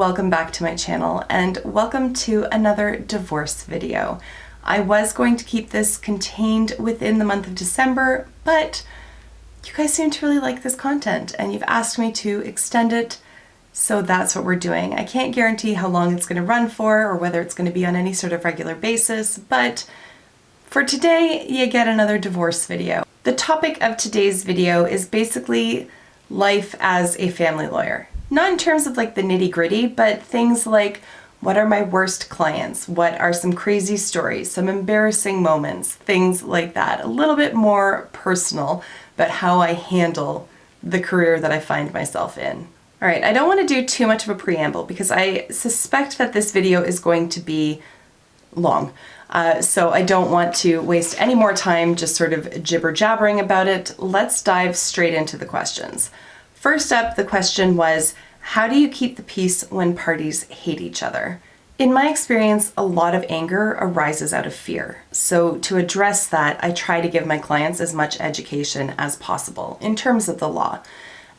welcome back to my channel and welcome to another divorce video. I was going to keep this contained within the month of December, but you guys seem to really like this content and you've asked me to extend it, so that's what we're doing. I can't guarantee how long it's going to run for or whether it's going to be on any sort of regular basis, but for today you get another divorce video. The topic of today's video is basically life as a family lawyer. Not in terms of like the nitty-gritty, but things like, what are my worst clients? What are some crazy stories, some embarrassing moments, things like that. A little bit more personal, but how I handle the career that I find myself in. All right, I don't want to do too much of a preamble because I suspect that this video is going to be long. So I don't want to waste any more time just sort of jibber-jabbering about it. Let's dive straight into the questions. First up, the question was, how do you keep the peace when parties hate each other? In my experience, a lot of anger arises out of fear. So to address that, I try to give my clients as much education as possible in terms of the law.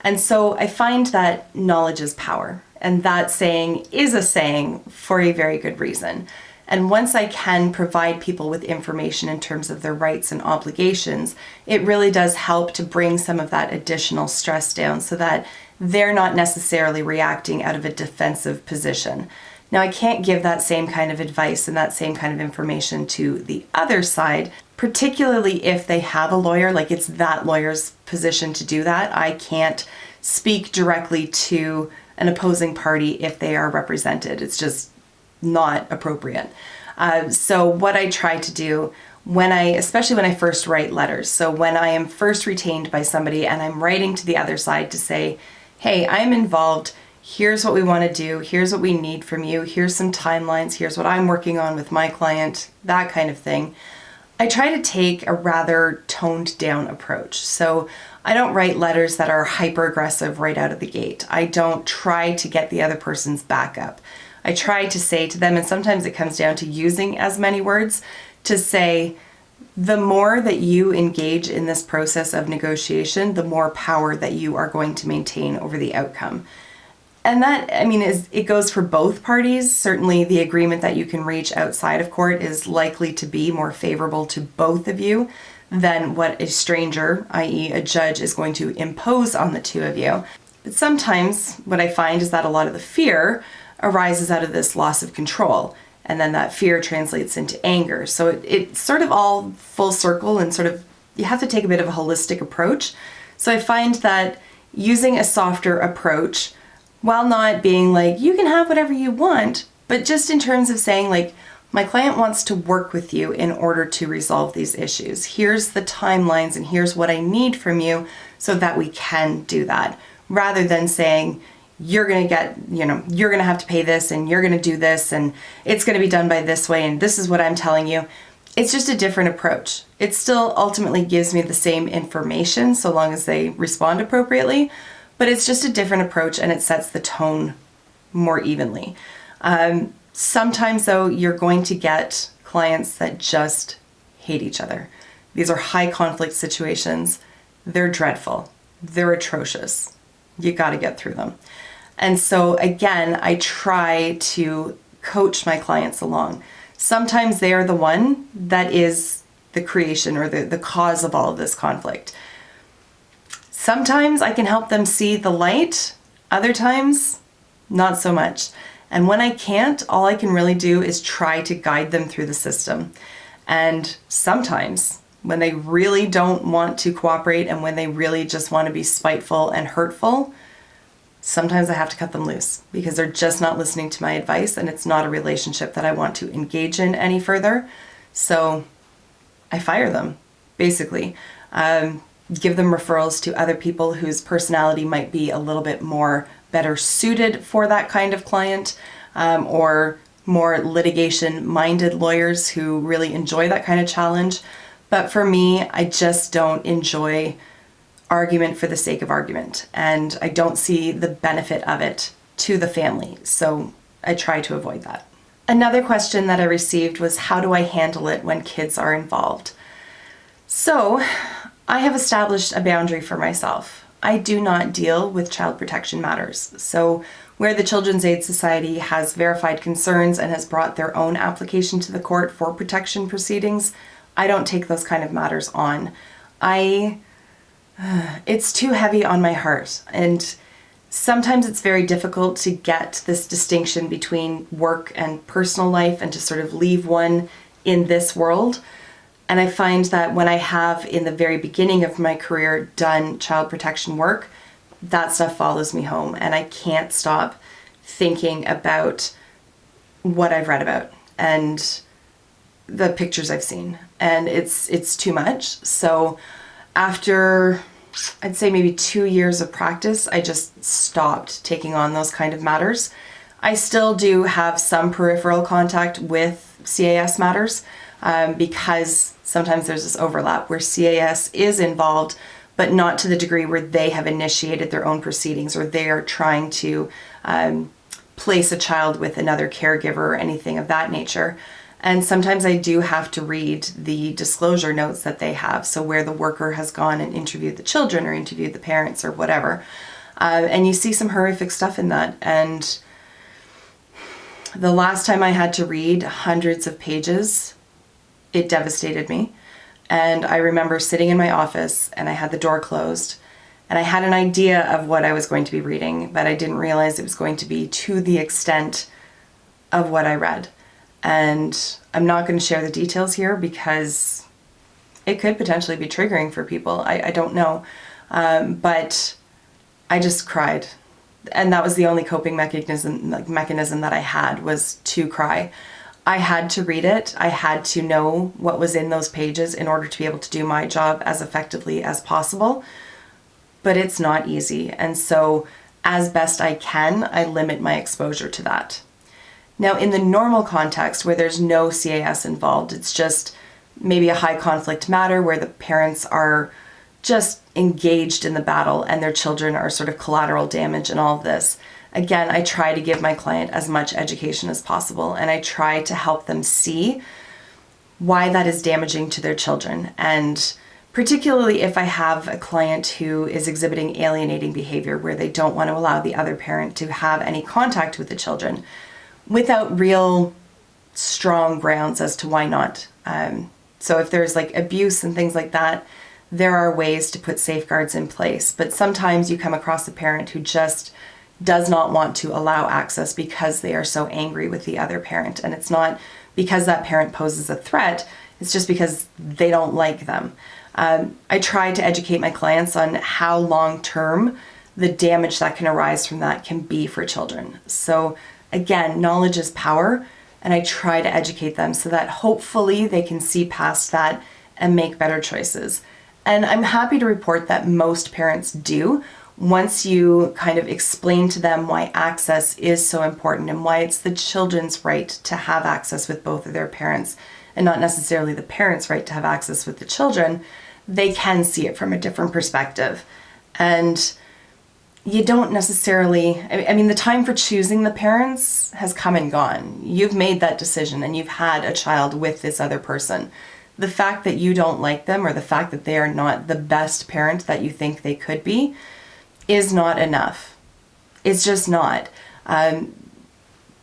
And so I find that knowledge is power, and that saying is a saying for a very good reason. And once I can provide people with information in terms of their rights and obligations, it really does help to bring some of that additional stress down so that they're not necessarily reacting out of a defensive position. Now, I can't give that same kind of advice and that same kind of information to the other side, particularly if they have a lawyer, like it's that lawyer's position to do that. I can't speak directly to an opposing party if they are represented. It's just not appropriate. So what I try to do especially when I first write letters, so when I am first retained by somebody and I'm writing to the other side to say, hey, I'm involved, here's what we want to do, here's what we need from you, here's some timelines, here's what I'm working on with my client, that kind of thing. I try to take a rather toned down approach. So I don't write letters that are hyper aggressive right out of the gate. I don't try to get the other person's back up. I try to say to them, and sometimes it comes down to using as many words, to say, the more that you engage in this process of negotiation, the more power that you are going to maintain over the outcome. And that, it goes for both parties. Certainly the agreement that you can reach outside of court is likely to be more favorable to both of you than what a stranger, i.e. a judge, is going to impose on the two of you. But sometimes what I find is that a lot of the fear arises out of this loss of control, and then that fear translates into anger. So it's sort of all full circle, and sort of you have to take a bit of a holistic approach. So I find that using a softer approach, while not being like, you can have whatever you want, but just in terms of saying like, my client wants to work with you in order to resolve these issues. Here's the timelines and here's what I need from you so that we can do that. Rather than saying, you're going to have to pay this and you're going to do this and it's going to be done by this way and this is what I'm telling you. It's just a different approach. It still ultimately gives me the same information so long as they respond appropriately, but it's just a different approach and it sets the tone more evenly. Sometimes though, you're going to get clients that just hate each other. These are high conflict situations. They're dreadful. They're atrocious. You got to get through them. And so again, I try to coach my clients along. Sometimes they are the one that is the creation or the cause of all of this conflict. Sometimes I can help them see the light, other times not so much. And when I can't, all I can really do is try to guide them through the system. And sometimes when they really don't want to cooperate and when they really just want to be spiteful and hurtful, sometimes I have to cut them loose because they're just not listening to my advice and it's not a relationship that I want to engage in any further. So I fire them, basically. Give them referrals to other people whose personality might be a little bit more better suited for that kind of client, or more litigation-minded lawyers who really enjoy that kind of challenge. But for me, I just don't enjoy argument for the sake of argument, and I don't see the benefit of it to the family, so I try to avoid that. Another question that I received was, how do I handle it when kids are involved? So I have established a boundary for myself. I do not deal with child protection matters. So where the Children's Aid Society has verified concerns and has brought their own application to the court for protection proceedings, I don't take those kind of matters on. It's too heavy on my heart, and sometimes it's very difficult to get this distinction between work and personal life and to sort of leave one in this world. And I find that when I have, in the very beginning of my career, done child protection work, that stuff follows me home, and I can't stop thinking about what I've read about and the pictures I've seen, and it's too much. So after, I'd say maybe 2 years of practice, I just stopped taking on those kind of matters. I still do have some peripheral contact with CAS matters, because sometimes there's this overlap where CAS is involved, but not to the degree where they have initiated their own proceedings or they are trying to place a child with another caregiver or anything of that nature. And sometimes I do have to read the disclosure notes that they have, so where the worker has gone and interviewed the children or interviewed the parents or whatever. And you see some horrific stuff in that. And the last time I had to read hundreds of pages, it devastated me. And I remember sitting in my office and I had the door closed and I had an idea of what I was going to be reading, but I didn't realize it was going to be to the extent of what I read. And I'm not going to share the details here because it could potentially be triggering for people. I don't know. But I just cried. And that was the only coping mechanism that I had, was to cry. I had to read it. I had to know what was in those pages in order to be able to do my job as effectively as possible. But it's not easy. And so as best I can, I limit my exposure to that. Now, in the normal context where there's no CAS involved, it's just maybe a high conflict matter where the parents are just engaged in the battle and their children are sort of collateral damage and all of this. Again, I try to give my client as much education as possible, and I try to help them see why that is damaging to their children. And particularly if I have a client who is exhibiting alienating behavior where they don't want to allow the other parent to have any contact with the children without real strong grounds as to why not. So if there's like abuse and things like that, there are ways to put safeguards in place. But sometimes you come across a parent who just does not want to allow access because they are so angry with the other parent. And it's not because that parent poses a threat, it's just because they don't like them. I try to educate my clients on how long-term the damage that can arise from that can be for children. So again, knowledge is power, and I try to educate them so that hopefully they can see past that and make better choices. And I'm happy to report that most parents do, once you kind of explain to them why access is so important and why it's the children's right to have access with both of their parents and not necessarily the parents' right to have access with the children, they can see it from a different perspective. And you don't necessarily, I mean, the time for choosing the parents has come and gone. You've made that decision and you've had a child with this other person. The fact that you don't like them or the fact that they are not the best parent that you think they could be is not enough. It's just not.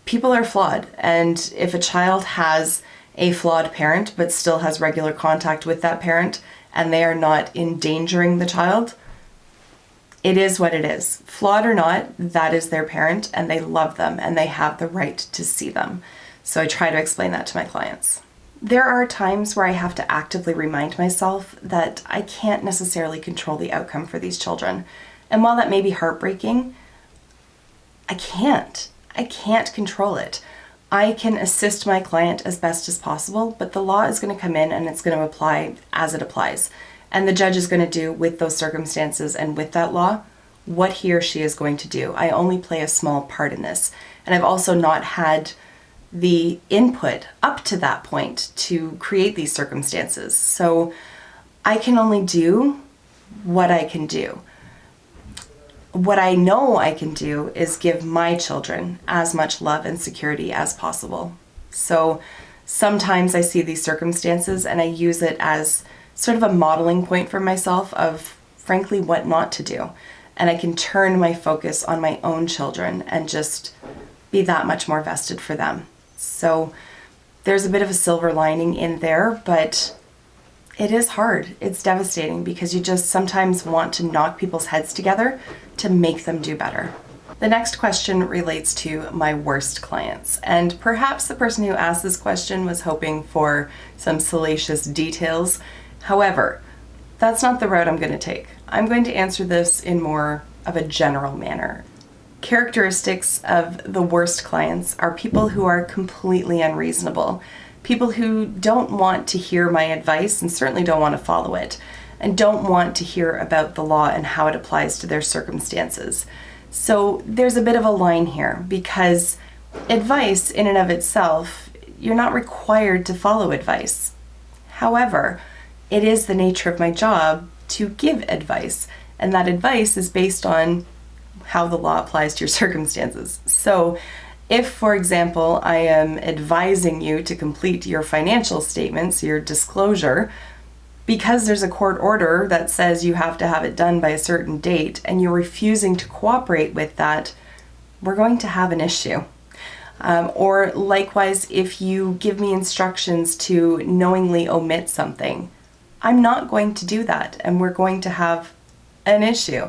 People are flawed, and if a child has a flawed parent but still has regular contact with that parent and they are not endangering the child, it is what it is. Flawed or not, that is their parent and they love them and they have the right to see them. So I try to explain that to my clients. There are times where I have to actively remind myself that I can't necessarily control the outcome for these children. And while that may be heartbreaking, I can't control it. I can assist my client as best as possible, but the law is going to come in and it's going to apply as it applies. And the judge is going to do with those circumstances and with that law what he or she is going to do. I only play a small part in this. And I've also not had the input up to that point to create these circumstances. So I can only do what I can do. What I know I can do is give my children as much love and security as possible. So sometimes I see these circumstances and I use it as sort of a modeling point for myself of, frankly, what not to do. and I can turn my focus on my own children and just be that much more vested for them. So there's a bit of a silver lining in there, but it is hard. It's devastating because you just sometimes want to knock people's heads together to make them do better. The next question relates to my worst clients, and perhaps the person who asked this question was hoping for some salacious details. However, that's not the route I'm going to take. I'm going to answer this in more of a general manner. Characteristics of the worst clients are people who are completely unreasonable, people who don't want to hear my advice and certainly don't want to follow it, and don't want to hear about the law and how it applies to their circumstances. So there's a bit of a line here, because advice in and of itself, you're not required to follow advice. However, it is the nature of my job to give advice, and that advice is based on how the law applies to your circumstances. So if, for example, I am advising you to complete your financial statements, your disclosure, because there's a court order that says you have to have it done by a certain date and you're refusing to cooperate with that, we're going to have an issue. Or likewise, if you give me instructions to knowingly omit something, I'm not going to do that and we're going to have an issue.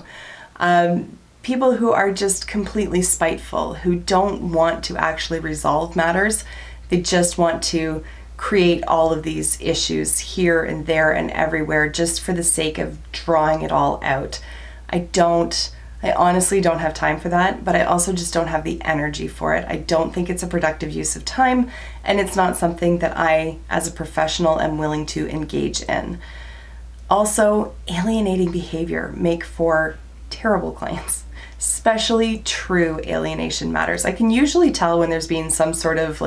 People who are just completely spiteful, who don't want to actually resolve matters, they just want to create all of these issues here and there and everywhere just for the sake of drawing it all out. I honestly don't have time for that, but I also just don't have the energy for it. I don't think it's a productive use of time, and it's not something that I, as a professional, am willing to engage in. Also, alienating behavior make for terrible clients, especially true alienation matters. I can usually tell when there's been some sort of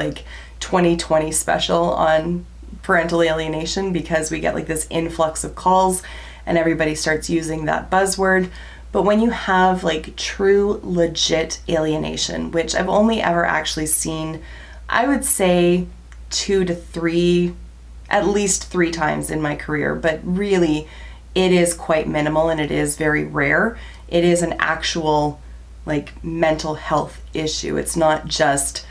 2020 special on parental alienation, because we get this influx of calls and everybody starts using that buzzword. But when you have true legit alienation, which I've only ever actually seen, I would say 2 to 3, at least 3 times in my career, but really it is quite minimal and it is very rare. It is an actual mental health issue. It's not just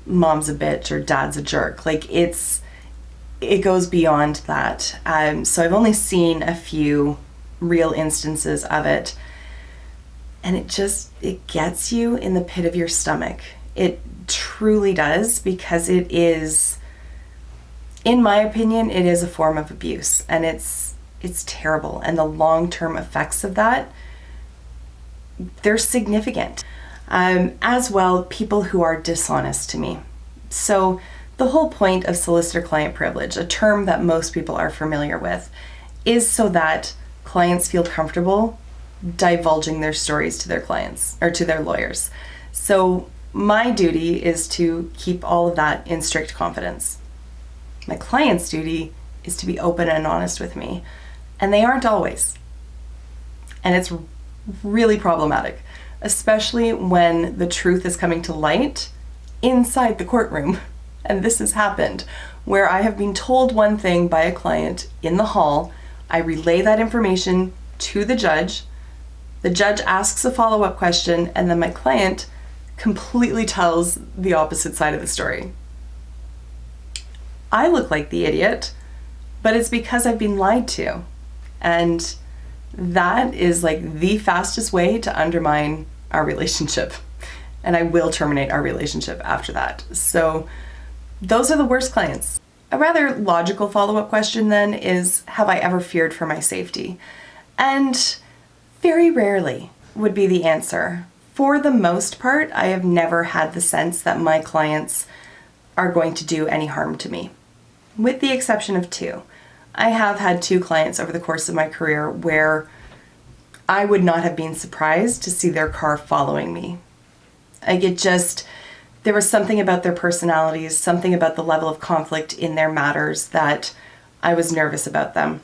mom's a bitch or dad's a jerk. It goes beyond that. So I've only seen a few real instances of it, and it gets you in the pit of your stomach. It truly does, because it is, in my opinion, it is a form of abuse, and it's terrible, and the long-term effects of that, they're significant. As well, people who are dishonest to me. So the whole point of solicitor-client privilege, a term that most people are familiar with, is so that clients feel comfortable divulging their stories to their clients or to their lawyers. So my duty is to keep all of that in strict confidence. My client's duty is to be open and honest with me, and they aren't always. And it's really problematic, especially when the truth is coming to light inside the courtroom. And this has happened where I have been told one thing by a client in the hall. I relay that information to the judge asks a follow-up question, and then my client completely tells the opposite side of the story. I look like the idiot, but it's because I've been lied to. And that is the fastest way to undermine our relationship. And I will terminate our relationship after that. So those are the worst clients. A rather logical follow-up question then is, have I ever feared for my safety? And very rarely would be the answer. For the most part, I have never had the sense that my clients are going to do any harm to me, with the exception of 2. I have had 2 clients over the course of my career where I would not have been surprised to see their car following me. There was something about their personalities, something about the level of conflict in their matters that I was nervous about them.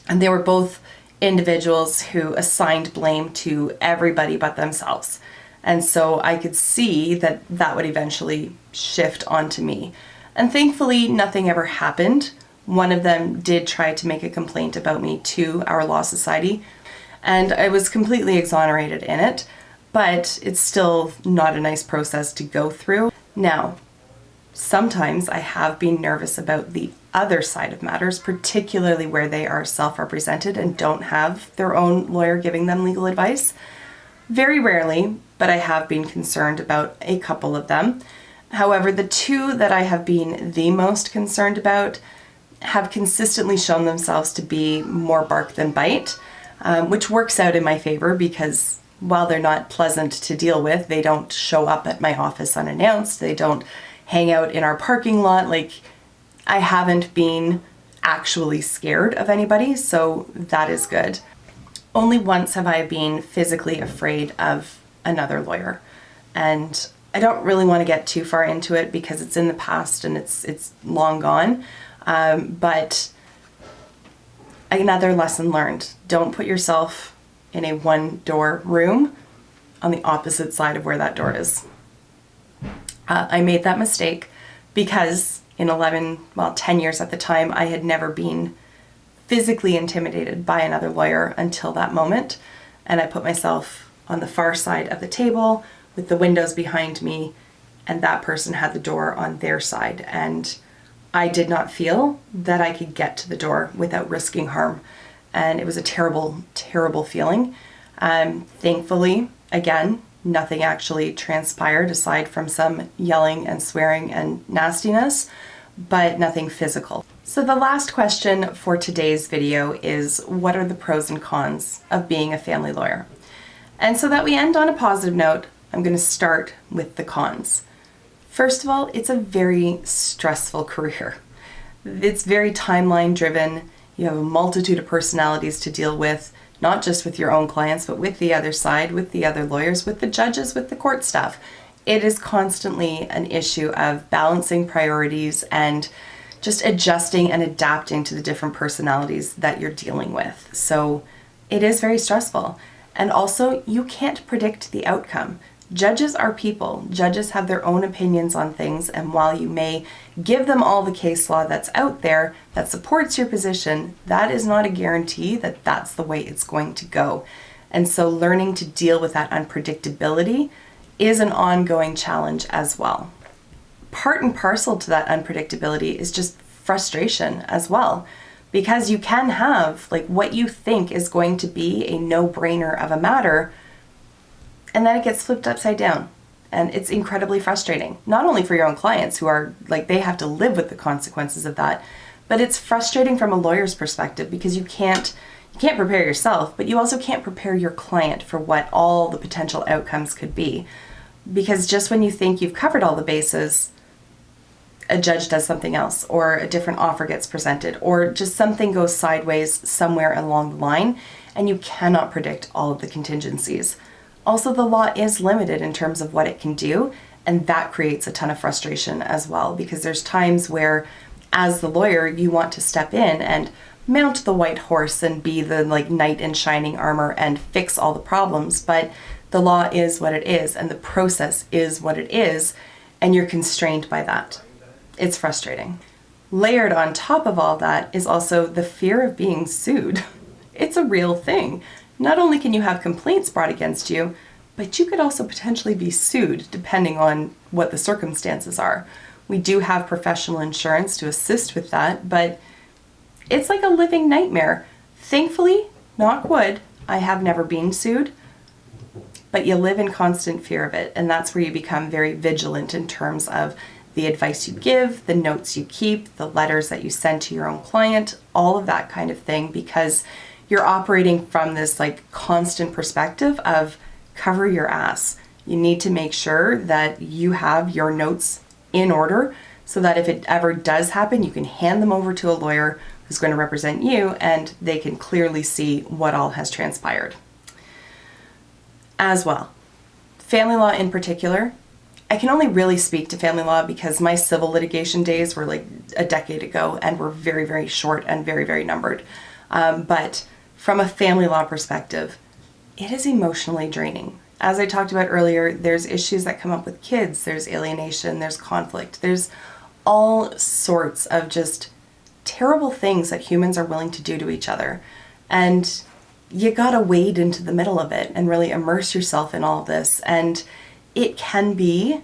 And they were both individuals who assigned blame to everybody but themselves. And so I could see that that would eventually shift onto me. And thankfully, nothing ever happened. One of them did try to make a complaint about me to our law society. And I was completely exonerated in it, but it's still not a nice process to go through. Now, sometimes I have been nervous about the other side of matters, particularly where they are self-represented and don't have their own lawyer giving them legal advice. Very rarely, but I have been concerned about a couple of them. However, the two that I have been the most concerned about have consistently shown themselves to be more bark than bite, which works out in my favor because while they're not pleasant to deal with, they don't show up at my office unannounced, they don't hang out in our parking lot. Like, I haven't been actually scared of anybody, so that is good. Only once have I been physically afraid of another lawyer, and I don't really want to get too far into it because it's in the past and it's long gone, but another lesson learned: don't put yourself in a one-door room on the opposite side of where that door is. I made that mistake because in 10 years at the time, I had never been physically intimidated by another lawyer until that moment. And I put myself on the far side of the table with the windows behind me, and that person had the door on their side. And I did not feel that I could get to the door without risking harm. And it was a terrible, terrible feeling. Thankfully, again, nothing actually transpired aside from some yelling and swearing and nastiness, but nothing physical. So the last question for today's video is, what are the pros and cons of being a family lawyer? And so that we end on a positive note, I'm going to start with the cons. First of all, it's a very stressful career. It's very timeline driven. You have a multitude of personalities to deal with, not just with your own clients, but with the other side, with the other lawyers, with the judges, with the court staff. It is constantly an issue of balancing priorities and just adjusting and adapting to the different personalities that you're dealing with. So it is very stressful. And also, you can't predict the outcome. Judges are people. Judges have their own opinions on things, and while you may give them all the case law that's out there that supports your position, that is not a guarantee that that's the way it's going to go. And so learning to deal with that unpredictability is an ongoing challenge as well. Part and parcel to that unpredictability is just frustration as well, because you can have like what you think is going to be a no-brainer of a matter, and then it gets flipped upside down. And it's incredibly frustrating, not only for your own clients who are like, they have to live with the consequences of that, but it's frustrating from a lawyer's perspective because you can't prepare yourself, but you also can't prepare your client for what all the potential outcomes could be. Because just when you think you've covered all the bases, a judge does something else, or a different offer gets presented, or just something goes sideways somewhere along the line, and you cannot predict all of the contingencies. Also, the law is limited in terms of what it can do, and that creates a ton of frustration as well, because there's times where, as the lawyer, you want to step in and mount the white horse and be the knight in shining armor and fix all the problems, but the law is what it is, and the process is what it is, and you're constrained by that. It's frustrating. Layered on top of all that is also the fear of being sued. It's a real thing. Not only can you have complaints brought against you, but you could also potentially be sued depending on what the circumstances are. We do have professional insurance to assist with that, but it's like a living nightmare. Thankfully, knock wood, I have never been sued, but you live in constant fear of it, and that's where you become very vigilant in terms of the advice you give, the notes you keep, the letters that you send to your own client, all of that kind of thing, because you're operating from this constant perspective of cover your ass. You need to make sure that you have your notes in order so that if it ever does happen, you can hand them over to a lawyer who's going to represent you and they can clearly see what all has transpired. As well, family law in particular, I can only really speak to family law because my civil litigation days were a decade ago and were very, very short and very, very numbered. But from a family law perspective, it is emotionally draining. As I talked about earlier, there's issues that come up with kids, there's alienation, there's conflict, there's all sorts of just terrible things that humans are willing to do to each other. And you gotta wade into the middle of it and really immerse yourself in all of this. And it can be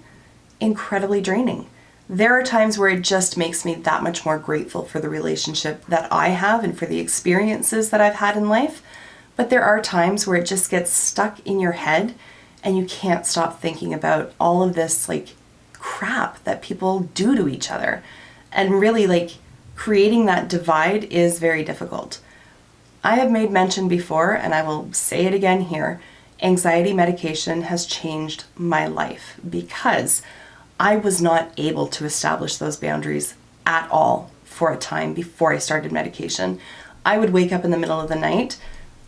incredibly draining. There are times where it just makes me that much more grateful for the relationship that I have and for the experiences that I've had in life. But there are times where it just gets stuck in your head and you can't stop thinking about all of this like crap that people do to each other. And really like creating that divide is very difficult. I have made mention before, and I will say it again here, anxiety medication has changed my life because I was not able to establish those boundaries at all for a time before I started medication. I would wake up in the middle of the night,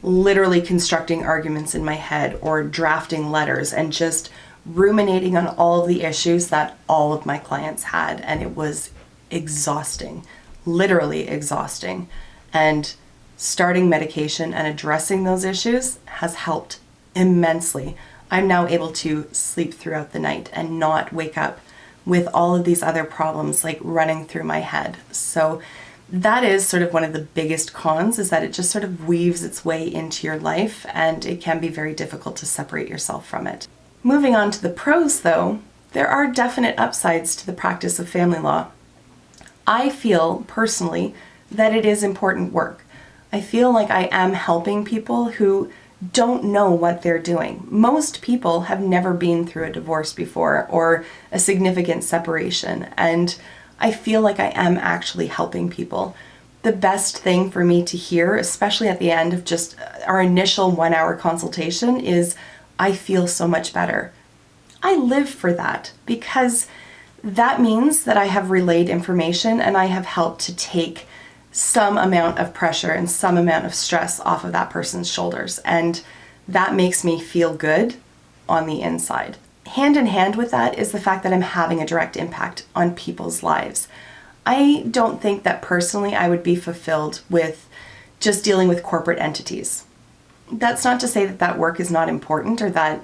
literally constructing arguments in my head or drafting letters and just ruminating on all of the issues that all of my clients had. And it was exhausting, literally exhausting. And starting medication and addressing those issues has helped immensely. I'm now able to sleep throughout the night and not wake up with all of these other problems like running through my head. So that is sort of one of the biggest cons, is that it just sort of weaves its way into your life and it can be very difficult to separate yourself from it. Moving on to the pros though, there are definite upsides to the practice of family law. I feel personally that it is important work. I feel like I am helping people who don't know what they're doing. Most people have never been through a divorce before or a significant separation, and I feel like I am actually helping people. The best thing for me to hear, especially at the end of just our initial 1-hour consultation, is I feel so much better. I live for that because that means that I have relayed information and I have helped to take some amount of pressure and some amount of stress off of that person's shoulders. And that makes me feel good on the inside. Hand in hand with that is the fact that I'm having a direct impact on people's lives. I don't think that personally I would be fulfilled with just dealing with corporate entities. That's not to say that that work is not important or that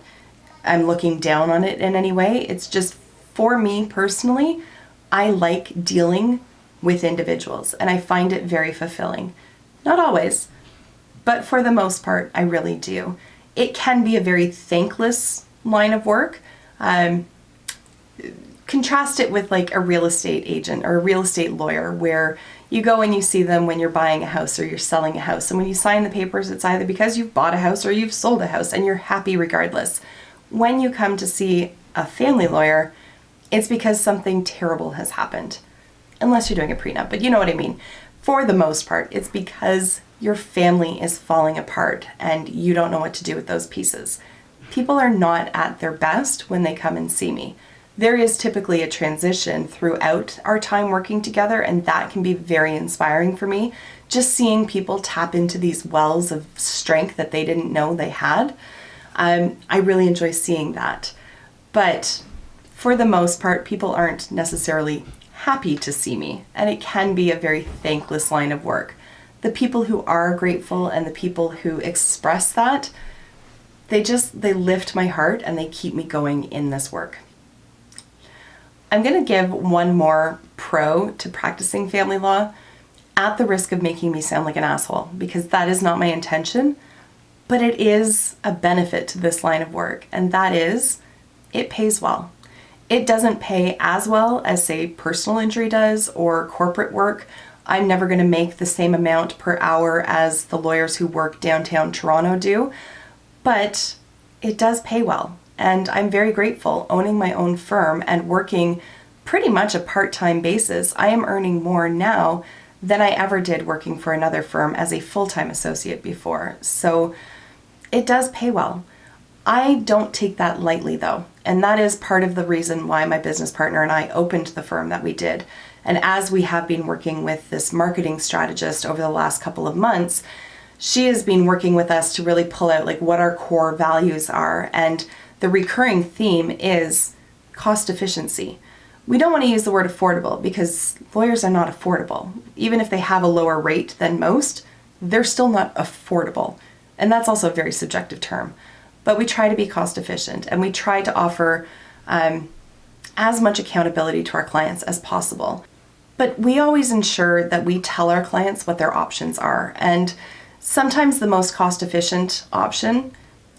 I'm looking down on it in any way. It's just, for me personally, I like dealing with individuals and I find it very fulfilling. Not always, but for the most part, I really do. It can be a very thankless line of work. Contrast it with like a real estate agent or a real estate lawyer, where you go and you see them when you're buying a house or you're selling a house. And when you sign the papers, it's either because you've bought a house or you've sold a house and you're happy regardless. When you come to see a family lawyer, it's because something terrible has happened. Unless you're doing a prenup, but you know what I mean. For the most part, it's because your family is falling apart and you don't know what to do with those pieces. People are not at their best when they come and see me. There is typically a transition throughout our time working together, and that can be very inspiring for me. Just seeing people tap into these wells of strength that they didn't know they had. I really enjoy seeing that. But for the most part, people aren't necessarily happy to see me, and it can be a very thankless line of work. The people who are grateful and the people who express that, they lift my heart and they keep me going in this work. I'm going to give one more pro to practicing family law, at the risk of making me sound like an asshole, because that is not my intention, but it is a benefit to this line of work, and that is, it pays well. It doesn't pay as well as, say, personal injury does or corporate work. I'm never going to make the same amount per hour as the lawyers who work downtown Toronto do, but it does pay well. And I'm very grateful owning my own firm and working pretty much a part-time basis. I am earning more now than I ever did working for another firm as a full-time associate before. So it does pay well. I don't take that lightly though, and that is part of the reason why my business partner and I opened the firm that we did. And as we have been working with this marketing strategist over the last couple of months, she has been working with us to really pull out like what our core values are, and the recurring theme is cost efficiency. We don't want to use the word affordable because lawyers are not affordable. Even if they have a lower rate than most, they're still not affordable. And that's also a very subjective term. But we try to be cost efficient, and we try to offer as much accountability to our clients as possible. But we always ensure that we tell our clients what their options are. And Sometimes the most cost-efficient option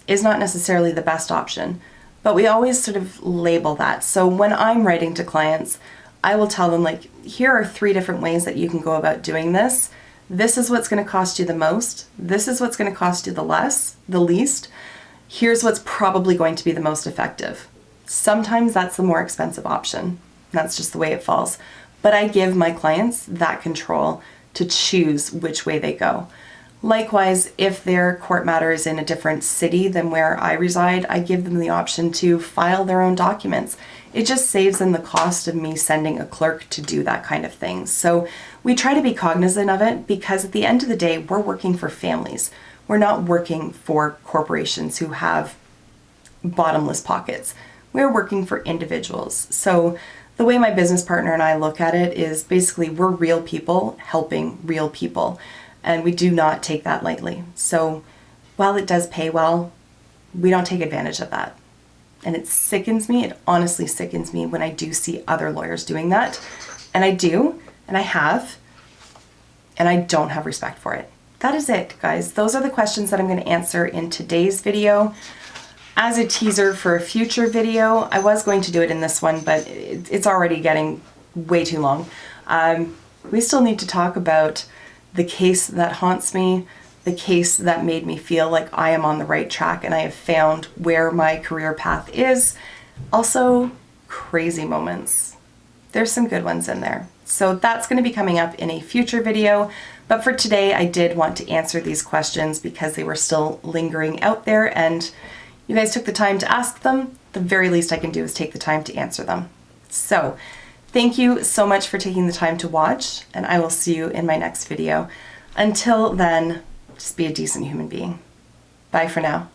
is not necessarily the best option, but we always sort of label that. So when I'm writing to clients, I will tell them, like, here are 3 different ways that you can go about doing this. This is what's going to cost you the most. This is what's going to cost you the least. Here's what's probably going to be the most effective. Sometimes that's the more expensive option. That's just the way it falls. But I give my clients that control to choose which way they go. Likewise, if their court matter is in a different city than where I reside, I give them the option to file their own documents. It just saves them the cost of me sending a clerk to do that kind of thing. So we try to be cognizant of it, because at the end of the day, we're working for families. We're not working for corporations who have bottomless pockets. We're working for individuals. So the way my business partner and I look at it is basically we're real people helping real people. And we do not take that lightly. So while it does pay well, we don't take advantage of that. And it sickens me, it honestly sickens me when I do see other lawyers doing that. And I do, and I have, and I don't have respect for it. That is it, guys. Those are the questions that I'm going to answer in today's video. As a teaser for a future video, I was going to do it in this one, but it's already getting way too long. We still need to talk about the case that haunts me, the case that made me feel like I am on the right track and I have found where my career path is. Also, crazy moments. There's some good ones in there. So that's going to be coming up in a future video. But for today, I did want to answer these questions because they were still lingering out there and you guys took the time to ask them. The very least I can do is take the time to answer them. So thank you so much for taking the time to watch, and I will see you in my next video. Until then, just be a decent human being. Bye for now.